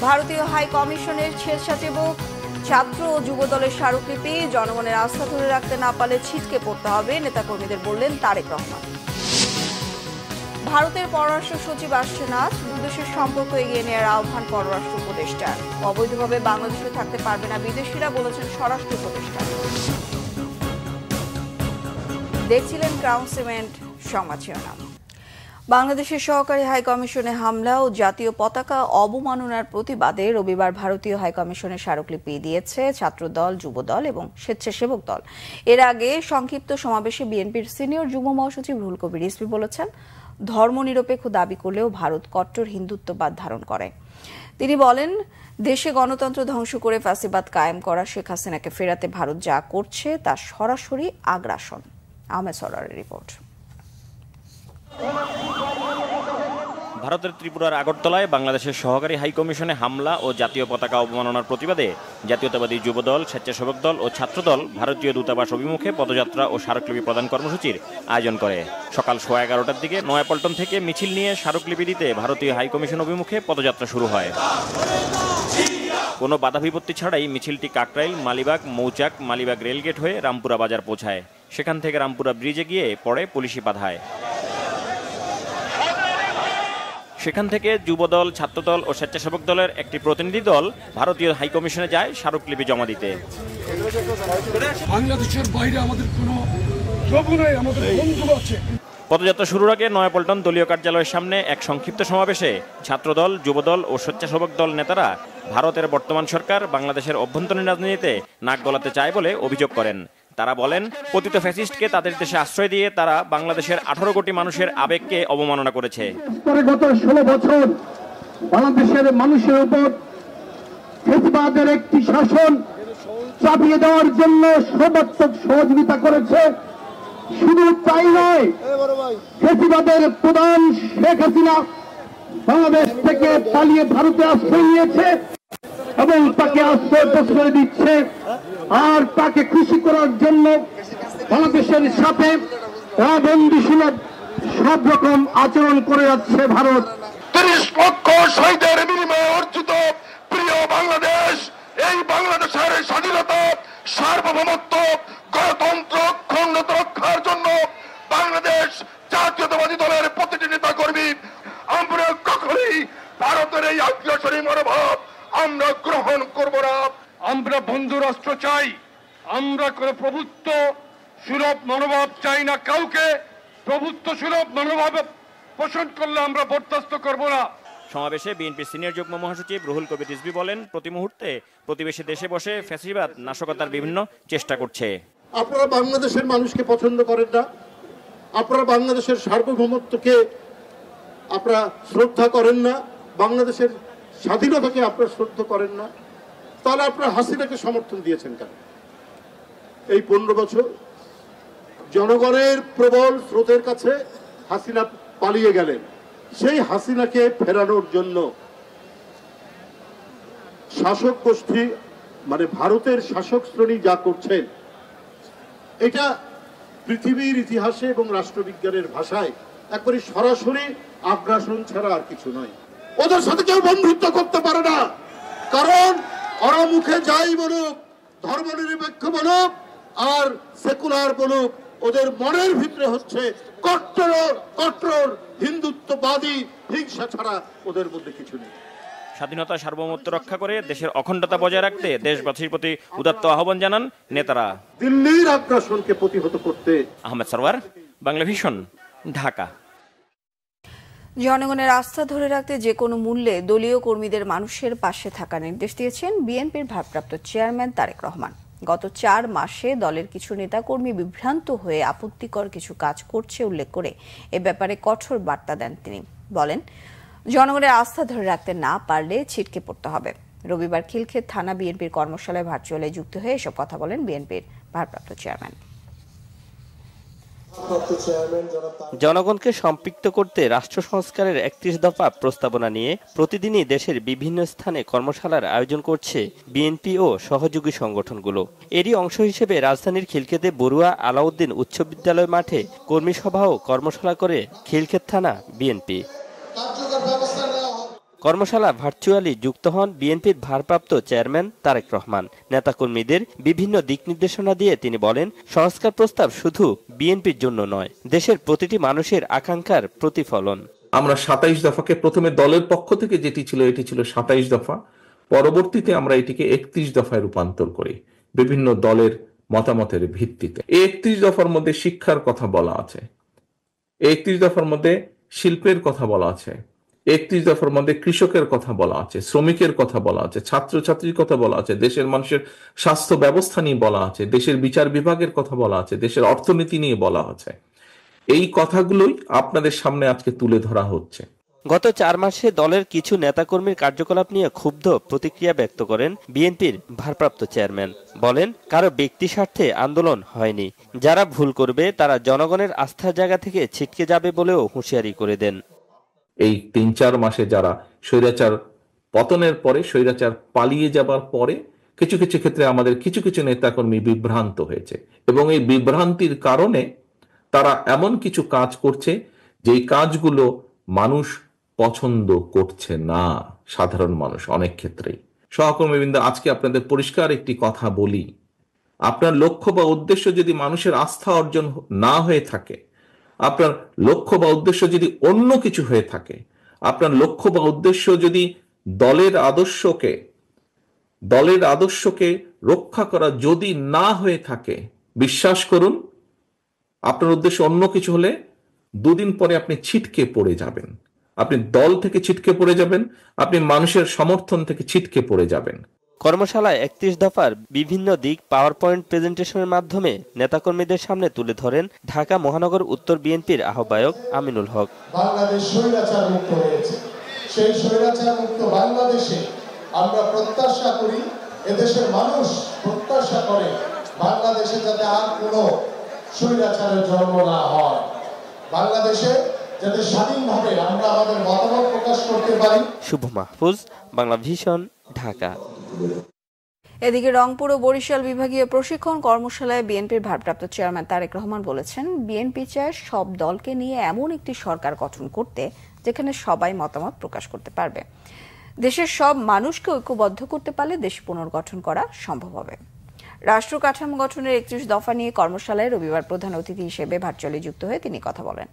ভারতীয় হাই কমিশনের স্বেচ্ছাসেবক ছাত্র ও যুব দলের স্মারকলিপি জনগণের আস্থা ধরে রাখতে না পারলে ছিটকে পড়তে হবে, নেতাকর্মীদের বললেন তারেক রহমান। ভারতের পররাষ্ট্র সচিব আসছেন আজ। দুদেশের সম্পর্ক এগিয়ে নেওয়ার আহ্বান পররাষ্ট্র উপদেষ্টার। অবৈধভাবে বাংলাদেশে থাকতে পারবে না বিদেশিরা, বলেছেন স্বরাষ্ট্র উপদেষ্টা। দেখছিলেন ক্রাউন সিমেন্ট সংবাদ শিরোনাম। বাংলাদেশের সহকারী হাইকমিশনে হামলা ও জাতীয় পতাকা অবমাননার প্রতিবাদে রবিবার ভারতীয় হাইকমিশনে স্মারকলিপি দিয়েছে ছাত্রদল, যুবদল এবং স্বেচ্ছাসেবক দল। এর আগে সংক্ষিপ্ত সমাবেশে বিএনপির সিনিয়র যুগ্ম মহাসচিব রুহুল কবির রিজভী বলেছেন, ধর্মনিরপেক্ষ দাবি করলেও ভারত কট্টর হিন্দুত্ববাদ ধারণ করে। তিনি বলেন, দেশে গণতন্ত্র ধ্বংস করে ফ্যাসিবাদ কায়েম করা শেখ হাসিনাকে ফেরাতে ভারত যা করছে তা সরাসরি আগ্রাসন। আহমেদ সরারের রিপোর্ট। ভারতের ত্রিপুরার আগরতলায় বাংলাদেশের সহকারী হাইকমিশনে হামলা ও জাতীয় পতাকা অবমাননার প্রতিবাদে জাতীয়তাবাদী যুবদল, স্বেচ্ছাসেবক দল ও ছাত্রদল ভারতীয় দূতাবাস অভিমুখে পদযাত্রা ও স্মারকলিপি প্রদান কর্মসূচির আয়োজন করে। সকাল 11:15টার দিকে নয়াপল্টন থেকে মিছিল নিয়ে স্মারকলিপি দিতে ভারতীয় হাইকমিশন অভিমুখে পদযাত্রা শুরু হয়। কোনো বাধা বিপত্তি ছাড়াই মিছিলটি কাকরাইল, মালিবাগ, মৌচাক, মালিবাগ রেলগেট হয়ে রামপুরা বাজার পৌঁছায়। সেখান থেকে রামপুরা ব্রিজে গিয়ে পড়ে পুলিশি বাধায়। সেখান থেকে যুবদল, ছাত্রদল ও স্বেচ্ছাসেবক দলের একটি প্রতিনিধি দল ভারতীয় হাইকমিশনে যায় স্মারকলিপি জমা দিতে। বাংলাদেশের বাইরে আমাদের কোনো জব নাই, আমাদের বন্ধু আছে। পদযাত্রা শুরুর আগে নয়াপল্টন দলীয় কার্যালয়ের সামনে এক সংক্ষিপ্ত সমাবেশে ছাত্রদল, যুবদল ও স্বেচ্ছাসেবক দল নেতারা ভারতের বর্তমান সরকার বাংলাদেশের অভ্যন্তরীণ রাজনীতিতে নাক গলাতে চায় বলে অভিযোগ করেন। তারা বলেন, পতিত ফ্যাসিস্টকে তাদের দেশে আশ্রয় দিয়ে তারা বাংলাদেশের 18 কোটি মানুষের আবেগকে অবমাননা করেছে। গত 16 বছর বাংলাদেশের মানুষের উপর ফ্যাসিবাদের একটি শাসন চাপিয়ে দেওয়ার জন্য সর্বাত্মক সহযোগিতা করেছে। শুধু তাই নয়, ফ্যাসিবাদের প্রধান শেখ হাসিনা বাংলাদেশ থেকে পালিয়ে ভারতে আশ্রয় নিয়েছে এবং তাকে আশ্রয় প্রশ্রয় দিচ্ছে। আর তাকে খুশি করার জন্য বাংলাদেশের সাথে অবন্ধুসুলভ সব রকম আচরণ করে যাচ্ছে ভারত। 30 লক্ষ শহীদের বিনিময়ে অর্জিত প্রিয় বাংলাদেশ, এই বাংলাদেশের স্বাধীনতা, সার্বভৌমত্ব, গণতন্ত্র, অখণ্ডতা রক্ষার জন্য বাংলাদেশ জাতীয়তাবাদী দলের প্রতিটি নেতা কর্মী আমরা কখনোই ভারতের এই আগ্রাসনী মনোভাব আমরা গ্রহণ করব না। আমরা বন্ধু রাষ্ট্র চাই, আমরা কোনো প্রভুত্ব সুলভ মনোভাব চাই না। কাউকে প্রভুত্ব সুলভ মনোভাব পোষণ করলে আমরা বরদাস্ত করব না। সমাবেশে বিএনপির সিনিয়র যুগ্ম মহাসচিব রুহুল কবির রিজভী বলেন, প্রতি মুহূর্তে প্রতিবেশী দেশে বসে ফ্যাসিবাদ নাশকতার বিভিন্ন চেষ্টা করছে। আপনারা বাংলাদেশের মানুষকে পছন্দ করেন না, আপনারা বাংলাদেশের সার্বভৌমত্বকে আপনারা শ্রদ্ধা করেন না, বাংলাদেশের স্বাধীনতাকে আপনারা শ্রদ্ধা করেন না, তাহলে আপনারা হাসিনাকে সমর্থন দিয়েছেন কেন? এই 15 বছর জনগণের প্রবল স্রোতের কাছে হাসিনা পালিয়ে গেলেন। সেই হাসিনাকে ফেরানোর জন্য শাসক গোষ্ঠী মানে ভারতের শাসক শ্রেণী যা করছেন, এটা পৃথিবীর ইতিহাসে এবং রাষ্ট্রবিজ্ঞানের ভাষায় একবারে সরাসরি আগ্রাসন ছাড়া আর কিছু নয়। ওদের সাথে কেউ বন্ধুত্ব করতে পারে না, কারণ ওরা মুখে যাই বলুক, ধর্মনিরপেক্ষ বলুক আর সেকুলার বলুক, ওদের মনের ভিতরে হচ্ছে কট্টর হিন্দুত্ববাদী হিংসা ছাড়া ওদের মধ্যে কিছু নেই। স্বাধীনতা, সার্বভৌমত্ব রক্ষা করে দেশের অখণ্ডতা বজায় রাখতে দেশবাসীর প্রতি উদাত্ত আহ্বান জানান নেতারা। দিল্লির আগ্রাসনকে প্রতিহত করতে। আহমেদ সরওয়ার, বাংলা ভিশন, ঢাকা। জনগণের আস্থা ধরে রাখতে যে কোনো মূল্যে দলীয় কর্মীদের মানুষের পাশে থাকার নির্দেশ দিয়েছেন বিএনপির ভারপ্রাপ্ত চেয়ারম্যান তারেক রহমান। গত 4 মাসে দলের কিছু নেতাকর্মী বিভ্রান্ত হয়ে আপত্তিকর কিছু কাজ করছে উল্লেখ করে এ ব্যাপারে কঠোর বার্তা দেন তিনি। বলেন, জনগণের আস্থা ধরে রাখতে না পারলে ছিটকে পড়তে হবে। রবিবার খিলক্ষেত থানা বিএনপির কর্মশালায় ভার্চুয়ালে যুক্ত হয়ে এসব কথা বলেন বিএনপির ভারপ্রাপ্ত চেয়ারম্যান। জনগণকে সম্পৃক্ত করতে রাষ্ট্র সংস্কারের 31 দফা প্রস্তাবনা নিয়ে প্রতিদিনই দেশের বিভিন্ন স্থানে কর্মশালার আয়োজন করছে বিএনপি ও সহযোগী সংগঠনগুলো। এরই অংশ হিসেবে রাজধানীর খিলক্ষেতে বড়ুয়া আলাউদ্দিন উচ্চ বিদ্যালয় মাঠে কর্মী সভা ও কর্মশালা করে খিলক্ষেত থানা বিএনপি। কর্মশালা ভার্চুয়ালি যুক্ত হন বিএনপির ভারপ্রাপ্ত চেয়ারম্যান তারেক রহমান। নেতাকর্মীদের বিভিন্ন দিক নির্দেশনা দিয়ে তিনি বলেন, সংস্কার প্রস্তাব শুধু বিএনপির জন্য নয়, দেশের প্রতিটি মানুষের আকাঙ্ক্ষার প্রতিফলন। আমরা 27 দফাকে প্রথমে দলের পক্ষ থেকে যেটি ছিল এটি ছিল 27 দফা, পরবর্তীতে আমরা এটিকে 31 দফায় রূপান্তর করি বিভিন্ন দলের মতামতের ভিত্তিতে। এই 31 দফার মধ্যে শিক্ষার কথা বলা আছে, 31 দফার মধ্যে শিল্পের কথা বলা আছে, 31 দফার মধ্যে কৃষকের কথা বলা আছে, শ্রমিকের কথা বলা আছে, ছাত্রছাত্রীর কথা বলা আছে, দেশের মানুষের স্বাস্থ্য ব্যবস্থা নিয়ে বলা আছে, দেশের বিচার বিভাগের কথা বলা আছে, দেশের অর্থনীতি নিয়ে বলা আছে। এই কথাগুলোই আপনাদের সামনে আজকে তুলে ধরা হচ্ছে। গত 4 মাসে দলের কিছু নেতাকর্মীর কার্যকলাপ নিয়ে ক্ষুব্ধ প্রতিক্রিয়া ব্যক্ত করেন বিএনপির ভারপ্রাপ্ত চেয়ারম্যান। বলেন, কারো ব্যক্তি স্বার্থে আন্দোলন হয়নি, যারা ভুল করবে তারা জনগণের আস্থার জায়গা থেকে ছিটকে যাবে বলেও হুঁশিয়ারি করে দেন। এই 3-4 মাসে যারা স্বৈরাচার পতনের পরে, স্বৈরাচার পালিয়ে যাবার পরে কিছু কিছু ক্ষেত্রে আমাদের কিছু কিছু নেতাকর্মী বিভ্রান্ত হয়েছে এবং এই বিভ্রান্তির কারণে তারা এমন কিছু কাজ করছে যেই কাজগুলো মানুষ পছন্দ করছে না, সাধারণ মানুষ অনেক ক্ষেত্রেই। সহকর্মীবৃন্দ, আজকে আপনাদের পরিষ্কার একটি কথা বলি, আপনার লক্ষ্য বা উদ্দেশ্য যদি মানুষের আস্থা অর্জন না হয়ে থাকে, আপনার লক্ষ্য বা উদ্দেশ্য যদি অন্য কিছু হয়ে থাকে, আপনার লক্ষ্য বা উদ্দেশ্য যদি দলের আদর্শকে রক্ষা করা যদি না হয়ে থাকে, বিশ্বাস করুন আপনার উদ্দেশ্য অন্য কিছু হলে 2 দিন পরে আপনি ছিটকে পড়ে যাবেন, আপনি দল থেকে ছিটকে পড়ে যাবেন, আপনি মানুষের সমর্থন থেকে ছিটকে পড়ে যাবেন। কর্মশালায় 31 দফার বিভিন্ন দিক পাওয়ার পয়েন্ট প্রেজেন্টেশনের মাধ্যমে নেতাকর্মীদের সামনে তুলে ধরেন ঢাকা মহানগর উত্তর বিএনপির আহ্বায়ক আমিনুল হক। বাংলাদেশ স্বৈরাচার মুক্ত হয়েছে, সেই স্বৈরাচার মুক্ত বাংলাদেশে আমরা প্রত্যাশা করি, এদেশের মানুষ প্রত্যাশা করে বাংলাদেশে যাতে আর কোনো স্বৈরাচারের জন্ম না হয়, বাংলাদেশে যাতে স্বাধীনভাবে আমরা আমাদের মতামত প্রকাশ করতে পারি। শুভ মাহফুজ, বাংলা ভিশন, ঢাকা। এদিকে রংপুর ও বরিশাল বিভাগীয় প্রশিক্ষণ কর্মশালায় বিএনপির ভারপ্রাপ্ত চেয়ারম্যান তারেক রহমান বলেছেন, বিএনপি চায় সব দলকে নিয়ে এমন একটি সরকার গঠন করতে যেখানে সবাই মতামত প্রকাশ করতে পারবে। দেশের সব মানুষকে ঐক্যবদ্ধ করতে পারলে দেশ পুনর্গঠন করা সম্ভব হবে। রাষ্ট্র কাঠামো গঠনের 31 দফা নিয়ে কর্মশালায় রবিবার প্রধান অতিথি হিসেবে ভার্চুয়ালি যুক্ত হয়ে তিনি কথা বলেন।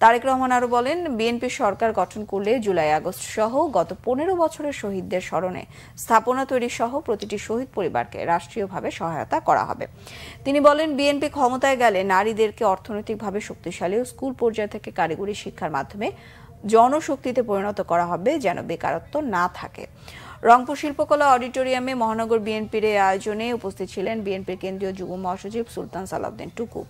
তারেক রহমান আরো বলেন, বিএনপি সরকার গঠন করলে জুলাই আগস্ট সহ গত 15 বছরের শহীদদের স্মরণে স্থাপনা তৈরি সহ প্রতিটি শহীদ পরিবারকে রাষ্ট্রীয়ভাবে সহায়তা করা হবে। তিনি বলেন, বিএনপি ক্ষমতায় গেলে নারীদেরকে অর্থনৈতিকভাবে শক্তিশালী ও স্কুল পর্যায় থেকে কারিগরি শিক্ষার মাধ্যমে জনশক্তিতে পরিণত করা হবে, যেন বেকারত্ব না থাকে। রংপুর শিল্পকলা অডিটোরিয়ামে মহানগর বিএনপির আয়োজনে উপস্থিত ছিলেন বিএনপির কেন্দ্রীয় যুগ্ম মহাসচিব সুলতান সালাউদ্দিন টুকু।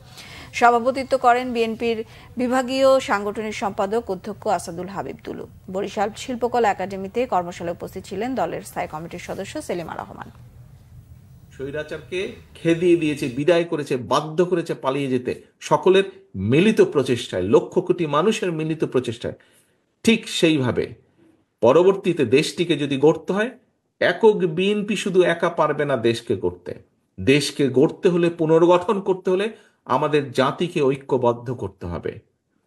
সভাপতিত্ব করেন বিএনপির বিভাগীয় সাংগঠনিক সম্পাদক অধ্যক্ষ আসাদুল হাবিব দুলু। বরিশাল শিল্পকলা একাডেমিতে কর্মশালায় উপস্থিত ছিলেন দলের স্থায়ী কমিটির সদস্য সেলিমা রহমান। স্বৈরাচারকে খেদিয়ে দিয়েছে, বিদায় করেছে, বাধ্য করেছে পালিয়ে যেতে, সকলের মিলিত প্রচেষ্টায়, লক্ষ কোটি মানুষের মিলিত প্রচেষ্টায়। ঠিক সেইভাবে পরবর্তীতে দেশটিকে যদি গড়তে হয়, একক বিএনপি শুধু একা পারবে না দেশকে গড়তে। দেশকে গড়তে হলে, পুনর্গঠন করতে হলে আমাদের জাতিকে ঐক্যবদ্ধ করতে হবে,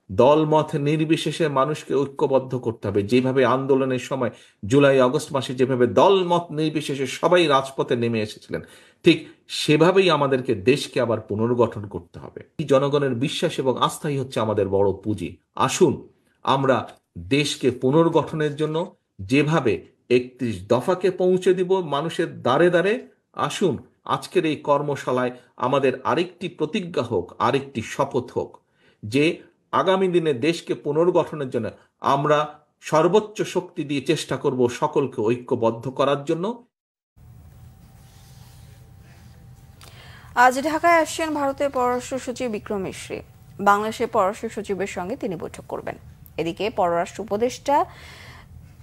দলমত নির্বিশেষে মানুষকে ঐক্যবদ্ধ করতে হবে। যেভাবে আন্দোলনের সময় জুলাই আগস্ট মাসে যেভাবে দলমত নির্বিশেষে সবাই রাজপথে নেমে এসেছিলেন, ঠিক সেভাবেই আমাদেরকে দেশকে আবার পুনর্গঠন করতে হবে। জনগণের বিশ্বাস এবং আস্থাই হচ্ছে আমাদের বড় পুঁজি। আসুন আমরা দেশকে পুনর্গঠনের জন্য যেভাবে 31 দফাকে পৌঁছে দিব মানুষের দ্বারে দ্বারে, আসুন আজকের এই কর্মশালায় আমাদের আরেকটি প্রতিজ্ঞা হোক, আরেকটি শপথ হোক যে আগামী দিনে দেশকে পুনর্গঠনের জন্য আমরা সর্বোচ্চ শক্তি দিয়ে চেষ্টা করব সকলকে ঐক্যবদ্ধ করার জন্য। আজ ঢাকায় আসছেন ভারতের পররাষ্ট্র সচিব বিক্রম মিশ্রি। বাংলাদেশের পররাষ্ট্র সচিবের সঙ্গে তিনি বৈঠক করবেন। এদিকে পররাষ্ট্র উপদেষ্টা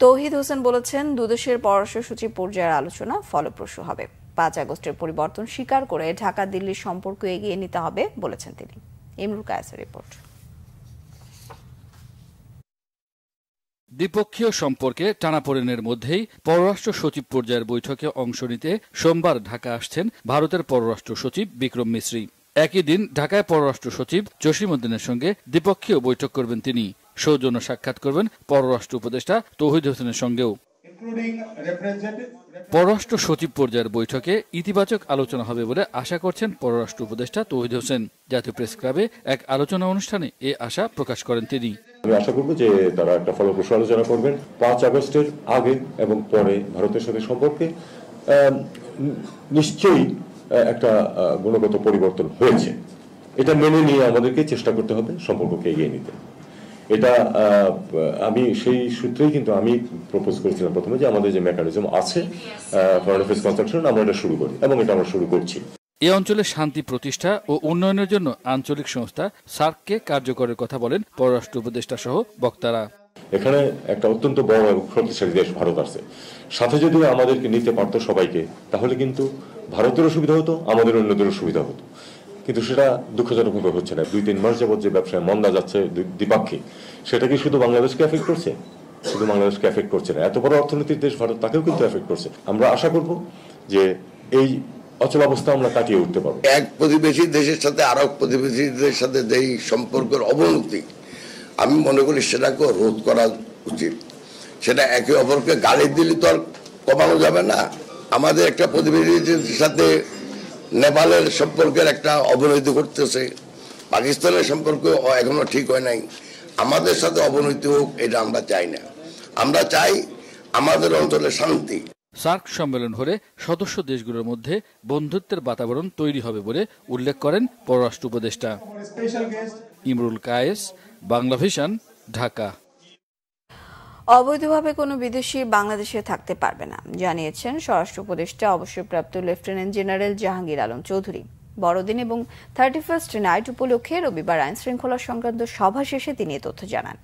তৌহিদ হোসেন বলেছেন, দুদেশের পররাষ্ট্র সচিব পর্যায়ের আলোচনা ফলপ্রসূ হবে। 5 আগস্টের পরিবর্তন স্বীকার করে ঢাকা দিল্লির সম্পর্ক এগিয়ে নিতে হবে বলেছেন তিনি। ইমরুল কায়েসের রিপোর্ট। দ্বিপক্ষীয় সম্পর্কে টানাপোড়েনের মধ্যেই পররাষ্ট্র সচিব পর্যায়ের বৈঠকে অংশ নিতে সোমবার ঢাকা আসছেন ভারতের পররাষ্ট্র সচিব বিক্রম মিশ্রি। একই দিন ঢাকায় পররাষ্ট্র সচিব জসিমউদ্দিনের সঙ্গে দ্বিপক্ষীয় বৈঠক করবেন তিনি। সৌজন্য সাক্ষাৎ করবেন পররাষ্ট্র উপদেষ্টা তৌহিদ হোসেনের সঙ্গেও। পররাষ্ট্র সচিব পর্যায়ের বৈঠকে ইতিবাচক আলোচনা হবে বলে আশা করছেন পররাষ্ট্র উপদেষ্টা তৌহিদ হোসেন। জাতীয় প্রেস ক্লাবে এক আলোচনা অনুষ্ঠানে এ আশা প্রকাশ করেন তিনি। আমি আশা করব যে তারা একটা ফলপ্রসূ আলোচনা করবেন। 5 আগস্টের আগে এবং পরে ভারতের সাথে সম্পর্কে নিশ্চয়ই একটা গুণগত পরিবর্তন হয়েছে। এটা মেনে নিয়ে আমাদেরকে চেষ্টা করতে হবে সম্পর্ককে এগিয়ে নিতে। এটা আমি সেই সূত্রেই কিন্তু আমি প্রপোজ করেছিলাম প্রথমে যে আমাদের যে মেকানিজম আছে ফরেন অ্যাফেয়ার্স কনসালটেশন, আমরা এটা শুরু করি এবং এটা আমরা শুরু করছি। এ অঞ্চলে শান্তি প্রতিষ্ঠা ও উন্নয়নের জন্য আঞ্চলিক সংস্থা সার্ককে কার্যকরের কথা বলেন পররাষ্ট্র উপদেষ্টা সহ বক্তারা। এখানে একটা অত্যন্ত বড় এবং শক্তিশালী দেশ ভারত আছে, সাথে যদি আমাদেরকে নিতে পারতো সবাইকে, তাহলে কিন্তু ভারতেরও সুবিধা হতো, আমাদের অন্যদেরও সুবিধা হতো। কিন্তু সেটা দুঃখজনকভাবে হচ্ছে না। 2-3 মাস যাবত যে ব্যবসায় মন্দা যাচ্ছে দ্বিপাক্ষিক, সেটা কি শুধু বাংলাদেশকে এফেক্ট করছে? শুধু বাংলাদেশকে এফেক্ট করছে না, এত বড় অর্থনৈতিক দেশ ভারত, তাকেও কিন্তু এফেক্ট করছে। আমরা আশা করব যে এই অচলাবস্থা আমরা কাটিয়ে উঠতে পারবো। এক প্রতিবেশী দেশের সাথে আর এক প্রতিবেশীদের সাথে যেই সম্পর্কের অবনতি, আমি মনে করি সেটাকেও রোধ করা উচিত। সেটা একে অপরকে গালি দিলে তো আর কমানো যাবে না। আমাদের একটা প্রতিবেশীদের সাথে নেপালের সম্পর্কের একটা অবনতি ঘটতেছে, পাকিস্তানের সম্পর্ক এখনো ঠিক হয় নাই। আমাদের সাথে অবনতি হোক, এটা আমরা চাই না। আমরা চাই আমাদের অঞ্চলে শান্তি। সার্ক সম্মেলন হলে সদস্য দেশগুলোর মধ্যে বন্ধুত্বের বাতাবরণ তৈরি হবে বলে উল্লেখ করেন পররাষ্ট্র উপদেষ্টা। ইমরুল কায়েস, বাংলা ভিশন, ঢাকা। অবৈধভাবে কোনো বিদেশি বাংলাদেশে থাকতে পারবে না জানিয়েছেন স্বরাষ্ট্র উপদেষ্টা অবসরপ্রাপ্ত লেফটেন্যান্ট জেনারেল জাহাঙ্গীর আলম চৌধুরী। বড়দিন এবং 31st নাইট উপলক্ষে রবিবার আইন শৃঙ্খলা সংক্রান্ত সভা শেষে তিনি এ তথ্য জানান।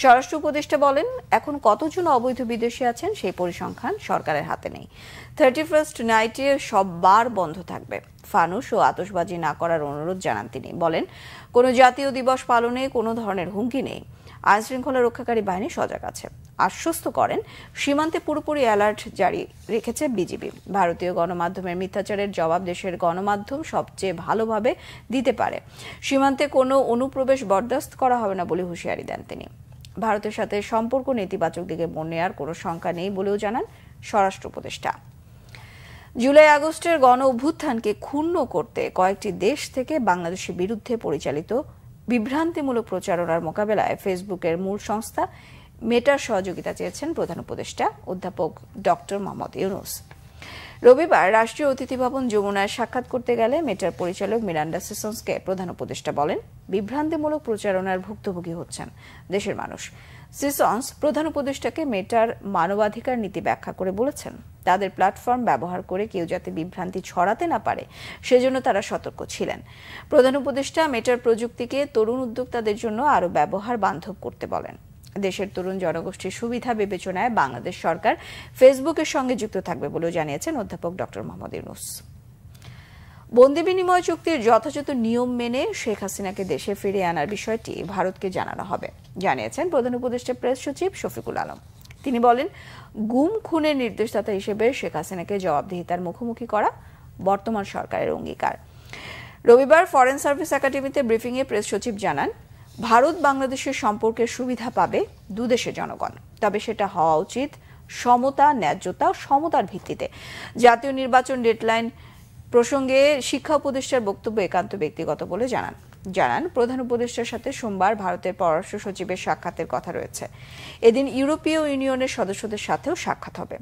স্বরাষ্ট্র উপদেষ্টা বলেন, এখন কতজন অবৈধ বিদেশি আছেন সেই পরিসংখ্যান সরকারের হাতে নেই। 31st নাইটে সব বার বন্ধ থাকবে। ফানুস ও আতশবাজি না করার অনুরোধ জানান তিনি। বলেন, কোনো জাতীয় দিবস পালনে কোনো ধরনের হুমকি নেই। আইন শৃঙ্খলা রক্ষাকারী বাহিনী সজাগ আছে। আশ্বস্ত করেন, সীমান্তে পুরোপুরি অ্যালার্ট জারি রেখেছে বিজিবি। ভারতীয় গণমাধ্যমের মিথ্যাচারের জবাব দেশের গণমাধ্যম সবচেয়ে ভালোভাবে দিতে পারে। সীমান্তে কোনো অনুপ্রবেশ বরদাস্ত করা হবে না বলে হুঁশিয়ারি দেন তিনি। ভারতের সাথে সম্পর্ক নেতিবাচক দিকে মোড় নেওয়ার কোনো শঙ্কা নেই বলেও জানান স্বরাষ্ট্র উপদেষ্টা। জুলাই আগস্টের গণ অভ্যুত্থানকে ক্ষুণ্ণ করতে কয়েকটি দেশ থেকে বাংলাদেশের বিরুদ্ধে পরিচালিত বিভ্রান্তিমূলক প্রচারণার মোকাবেলায় ফেসবুকের মূল সংস্থা মেটার সহযোগিতা চেয়েছেন প্রধান উপদেষ্টা অধ্যাপক ডক্টর মোহাম্মদ ইউনুস। রবিবার রাষ্ট্রীয় অতিথি ভবন যমুনায় সাক্ষাৎ করতে গেলে মেটার পরিচালক মিরান্ডা সেসন্সকে প্রধান উপদেষ্টা বলেন, বিভ্রান্তিমূলক প্রচারণার ভুক্তভোগী হচ্ছেন দেশের মানুষ। সেসন্স প্রধান উপদেষ্টাকে মেটার মানবাধিকার নীতি ব্যাখ্যা করে বলেছেন, তাদের প্ল্যাটফর্ম ব্যবহার করে কেউ যাতে বিভ্রান্তি ছড়াতে না পারে সেজন্য তারা সতর্ক ছিলেন। প্রধান উপদেষ্টা মেটার প্রযুক্তিকে তরুণ উদ্যোক্তাদের জন্য আরও ব্যবহার বান্ধব করতে বলেন। দেশের তরুণ জনগোষ্ঠীর সুবিধা বিবেচনায় বাংলাদেশ সরকার ফেসবুকের সঙ্গে যুক্ত থাকবে বলেও জানিয়েছেন অধ্যাপক ডক্টর মোহাম্মদ ইউনুস। বন্দি বিনিময় চুক্তির যথাযথ নিয়ম মেনে শেখ হাসিনাকে দেশে ফিরিয়ে আনার বিষয়টি ভারতকে জানানো হবে জানিয়েছেন প্রধান উপদেষ্টা প্রেস সচিব শফিকুল আলম। তিনি বলেন, গুম খুনের নির্দেশদাতা হিসেবে শেখ হাসিনাকে জবাবদিহিতার মুখোমুখি করা বর্তমান সরকারের অঙ্গীকার। রবিবার ফরেন সার্ভিস একাডেমিতে ব্রিফিংয়ে প্রেস সচিব জানান, ভারত বাংলাদেশের সম্পর্কের সুবিধা পাবে দুদেশের জনগণ, তবে সেটা হওয়া উচিত সমতা, ন্যায্যতা, সমতার ভিত্তিতে। জাতীয় নির্বাচন ডেডলাইন প্রসঙ্গে শিক্ষা উপদেষ্টার বক্তব্য একান্ত ব্যক্তিগত বলে জানান প্রধান উপদেষ্টার সাথে সোমবার ভারতের পররাষ্ট্র সচিবের সাক্ষাতের কথা রয়েছে। এদিন ইউরোপীয় ইউনিয়নের সদস্যদের সাথেও সাক্ষাৎ হবে।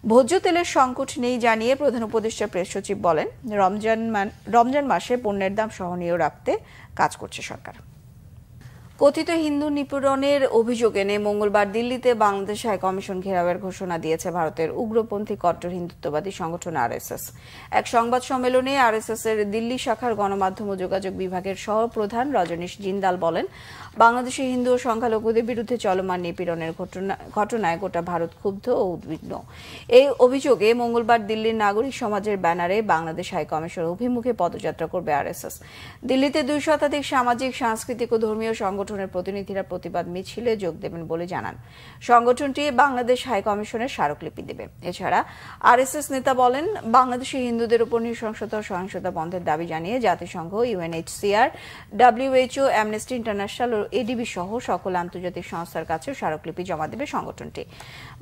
ভোজ্য তেলের সংকট নেই জানিয়ে প্রধান উপদেষ্টা প্রেস সচিব বলেন, রমজান মাসে পণ্যের দাম সহনীয় রাখতে কাজ করছে সরকার। কথিত হিন্দু নিপীড়নের অভিযোগ এনে মঙ্গলবার দিল্লিতে বাংলাদেশ হাই কমিশন ঘেরাওয়ের ঘোষণা দিয়েছে ভারতের উগ্রপন্থী কট্টর হিন্দুত্ববাদী সংগঠন আরএসএস। এক সংবাদ সম্মেলনে আরএসএস এর দিল্লি শাখার গণমাধ্যম ও যোগাযোগ বিভাগের সহপ্রধান রজনীশ জিন্দাল বলেন, বাংলাদেশে হিন্দু ও সংখ্যালঘুদের বিরুদ্ধে চলমান নিপীড়নের ঘটনায় গোটা ভারত ক্ষুব্ধ ও উদ্বিগ্ন। এই অভিযোগে মঙ্গলবার দিল্লির নাগরিক সমাজের ব্যানারে বাংলাদেশ হাই কমিশন অভিমুখে পদযাত্রা করবে আরএসএস। দিল্লিতে 2 শতাধিক সামাজিক, সাংস্কৃতিক ও ধর্মীয় সংগঠন সংগঠনের প্রতিনিধিরা প্রতিবাদ মিছিলে যোগ দেবেন বলে জানান। সংগঠনটি বাংলাদেশ হাই কমিশনের স্মারকলিপি দেবে। এছাড়া আরএসএস নেতা বলেন, বাংলাদেশি হিন্দুদের উপর নৃশংসতা ও সহিংসতা বন্ধের দাবি জানিয়ে জাতিসংঘ, ইউএনএইচসিআর, ডব্লিউএইচও, অ্যামনেস্টি ইন্টারন্যাশনাল ও এডিবি সহ সকল আন্তর্জাতিক সংস্থার কাছে স্মারকলিপি জমা দেবে সংগঠনটি।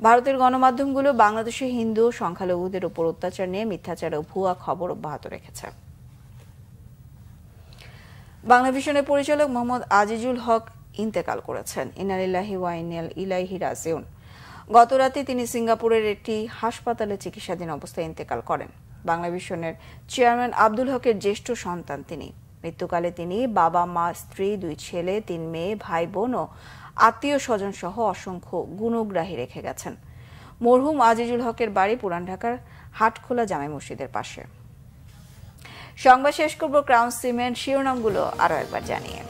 ভারতের গণমাধ্যমগুলো বাংলাদেশে হিন্দু ও সংখ্যালঘুদের উপর অত্যাচার নিয়ে মিথ্যাচার ও ভুয়া খবর অব্যাহত রেখেছে। বাংলা ভিশনের পরিচালক মোহাম্মদ আজিজুল হক ইন্তেকাল করেছেন। ইন্না লিল্লাহি ওয়া ইন্না ইলাইহি রাজিউন। গতরাতে তিনি সিঙ্গাপুরের একটি হাসপাতালে চিকিৎসাধীন অবস্থায় ইন্তেকাল করেন। বাংলা ভিশনের চেয়ারম্যান আব্দুল হকের জ্যেষ্ঠ সন্তান তিনি। মৃত্যুকালে তিনি বাবা, মা, স্ত্রী, 2 ছেলে, 3 মেয়ে, ভাই বোন ও আত্মীয় স্বজন সহ অসংখ্য গুণগ্রাহী রেখে গেছেন। মরহুম আজিজুল হকের বাড়ি পুরান ঢাকার হাটখোলা জামে মসজিদের পাশে। সংবাদ শেষ করব ক্রাউন সিমেন্ট শিরোনামগুলো আরো একবার জানিয়ে।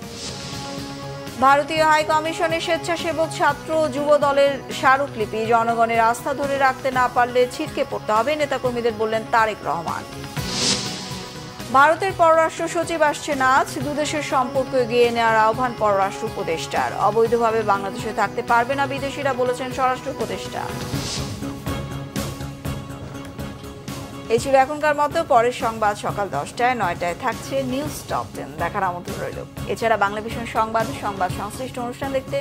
ভারতীয় হাই কমিশনের স্বেচ্ছাসেবক ছাত্র যুব দলের স্মারকলিপি জনগণের আস্থা ধরে রাখতে না পারলে ছিটকে পড়তে হবে, নেতাকর্মীদের বললেন তারেক রহমান। ভারতের পররাষ্ট্র সচিব আসছেন আজ। দুদেশের সম্পর্ক এগিয়ে নেওয়ার আহ্বান পররাষ্ট্র উপদেষ্টার। অবৈধভাবে বাংলাদেশে থাকতে পারবে না বিদেশিরা, বলেছেন স্বরাষ্ট্র উপদেষ্টা। এই ছিল এখনকার মতো। পরের সংবাদ সকাল 10টায়, 9টায় থাকছে নিউজ টপ 10। দেখার আমন্ত্রণ রইল। এছাড়া বাংলা ভিশন সংবাদ সংশ্লিষ্ট অনুষ্ঠান দেখতে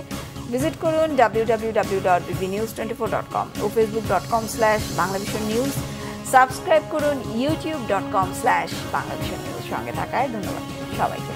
ভিজিট করুন www.bbnews24.com ও facebook.com/banglavisionnews। সাবস্ক্রাইব করুন youtube.com/banglavisionnews। সঙ্গে থাকায় ধন্যবাদ সবাইকে।